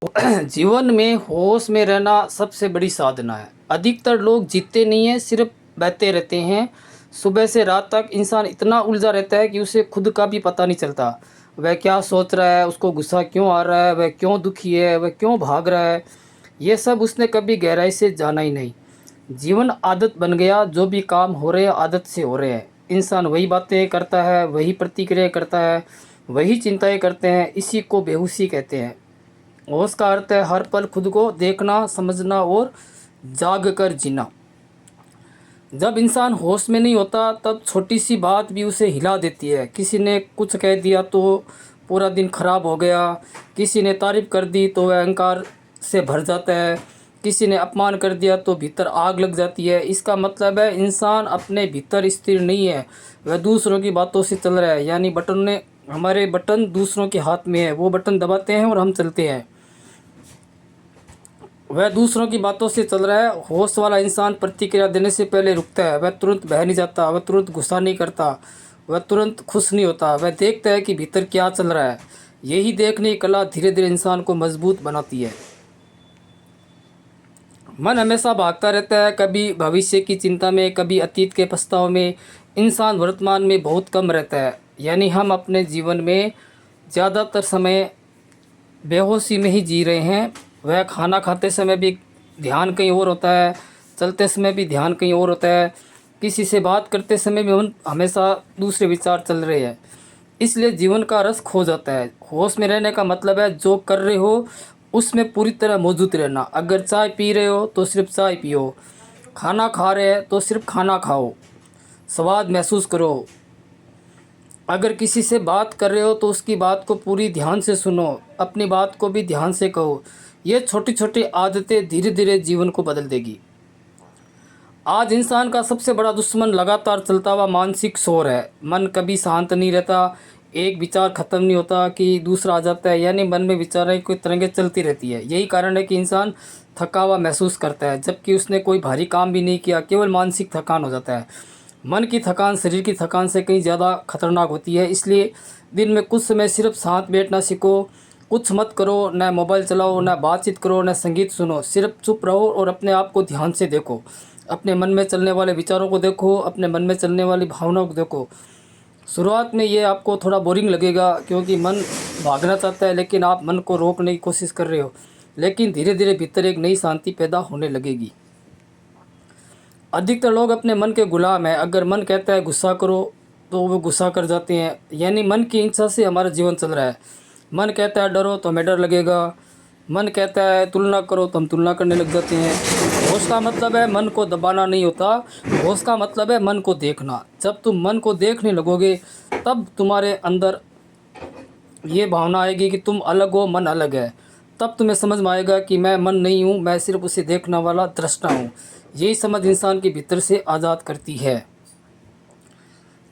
जीवन में होश में रहना सबसे बड़ी साधना है। अधिकतर लोग जीते नहीं हैं, सिर्फ बहते रहते हैं। सुबह से रात तक इंसान इतना उलझा रहता है कि उसे खुद का भी पता नहीं चलता। वह क्या सोच रहा है, उसको गुस्सा क्यों आ रहा है, वह क्यों दुखी है, वह क्यों भाग रहा है, ये सब उसने कभी गहराई से जाना ही नहीं। जीवन आदत बन गया, जो भी काम हो रहे हैं आदत से हो रहे हैं। इंसान वही बातें करता है, वही प्रतिक्रिया करता है, वही चिंताएं करते हैं। इसी को बेहोशी कहते हैं। होश का अर्थ है हर पल खुद को देखना, समझना और जाग कर जीना। जब इंसान होश में नहीं होता तब छोटी सी बात भी उसे हिला देती है। किसी ने कुछ कह दिया तो पूरा दिन खराब हो गया, किसी ने तारीफ कर दी तो वह अहंकार से भर जाता है, किसी ने अपमान कर दिया तो भीतर आग लग जाती है। इसका मतलब है इंसान अपने भीतर स्थिर नहीं है, वह दूसरों की बातों से चल रहा है। यानी हमारे बटन दूसरों के हाथ में है, वो बटन दबाते हैं और हम चलते हैं। वह दूसरों की बातों से चल रहा है। होश वाला इंसान प्रतिक्रिया देने से पहले रुकता है। वह तुरंत बह नहीं जाता, वह तुरंत गुस्सा नहीं करता, वह तुरंत खुश नहीं होता। वह देखता है कि भीतर क्या चल रहा है। यही देखने की कला धीरे धीरे इंसान को मजबूत बनाती है। मन हमेशा भागता रहता है, कभी भविष्य की चिंता में, कभी अतीत के पछताव में। इंसान वर्तमान में बहुत कम रहता है। यानी हम अपने जीवन में ज़्यादातर समय बेहोशी में ही जी रहे हैं। वह खाना खाते समय भी ध्यान कहीं और होता है, चलते समय भी ध्यान कहीं और होता है, किसी से बात करते समय भी मन हमेशा दूसरे विचार चल रहे हैं। इसलिए जीवन का रस खो जाता है। होश में रहने का मतलब है जो कर रहे हो उसमें पूरी तरह मौजूद रहना। अगर चाय पी रहे हो तो सिर्फ चाय पियो, खाना खा रहे हैं तो सिर्फ खाना खाओ, स्वाद महसूस करो। अगर किसी से बात कर रहे हो तो उसकी बात को पूरी ध्यान से सुनो, अपनी बात को भी ध्यान से कहो। ये छोटी छोटी आदतें धीरे धीरे जीवन को बदल देगी। आज इंसान का सबसे बड़ा दुश्मन लगातार चलता हुआ मानसिक शोर है। मन कभी शांत नहीं रहता, एक विचार ख़त्म नहीं होता कि दूसरा आ जाता है। यानी मन में विचारों की तरंगें चलती रहती है। यही कारण है कि इंसान थका हुआ महसूस करता है, जबकि उसने कोई भारी काम भी नहीं किया, केवल मानसिक थकान हो जाता है। मन की थकान शरीर की थकान से कहीं ज़्यादा खतरनाक होती है। इसलिए दिन में कुछ समय सिर्फ साथ बैठना सीखो। कुछ मत करो, न मोबाइल चलाओ, न बातचीत करो, न संगीत सुनो। सिर्फ चुप रहो और अपने आप को ध्यान से देखो। अपने मन में चलने वाले विचारों को देखो, अपने मन में चलने वाली भावनाओं को देखो। शुरुआत में ये आपको थोड़ा बोरिंग लगेगा, क्योंकि मन भागना चाहता है लेकिन आप मन को रोकने की कोशिश कर रहे हो। लेकिन धीरे धीरे भीतर एक नई शांति पैदा होने लगेगी। अधिकतर लोग अपने मन के गुलाम हैं। अगर मन कहता है गुस्सा करो तो वो गुस्सा कर जाते हैं। यानी मन की इच्छा से हमारा जीवन चल रहा है। मन कहता है डरो तो हमें डर लगेगा, मन कहता है तुलना करो तो हम तुलना करने लग जाते हैं। होश का मतलब है मन को दबाना नहीं होता, होश का मतलब है मन को देखना। जब तुम मन को देखने लगोगे तब तुम्हारे अंदर ये भावना आएगी कि तुम अलग हो, मन अलग है। तब तुम्हें समझ में आएगा कि मैं मन नहीं हूँ, मैं सिर्फ उसे देखने वाला दृष्टा हूँ। यही समझ इंसान के भीतर से आज़ाद करती है।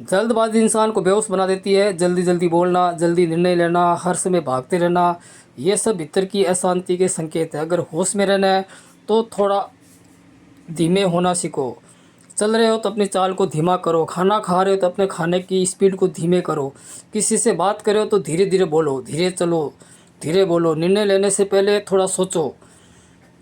जल्दबाजी इंसान को बेहोश बना देती है। जल्दी जल्दी बोलना, जल्दी निर्णय लेना, हर समय भागते रहना, ये सब भीतर की अशांति के संकेत है। अगर होश में रहना है तो थोड़ा धीमे होना सीखो। चल रहे हो तो अपनी चाल को धीमा करो, खाना खा रहे हो तो अपने खाने की स्पीड को धीमे करो, किसी से बात करे हो तो धीरे धीरे बोलो, धीरे चलो, धीरे बोलो। निर्णय लेने से पहले थोड़ा सोचो।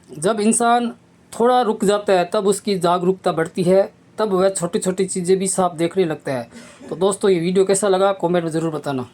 जब इंसान थोड़ा रुक जाता है तब उसकी जागरूकता बढ़ती है, तब वह छोटी छोटी चीज़ें भी साफ देखने लगता है। तो दोस्तों, ये वीडियो कैसा लगा कमेंट में ज़रूर बताना।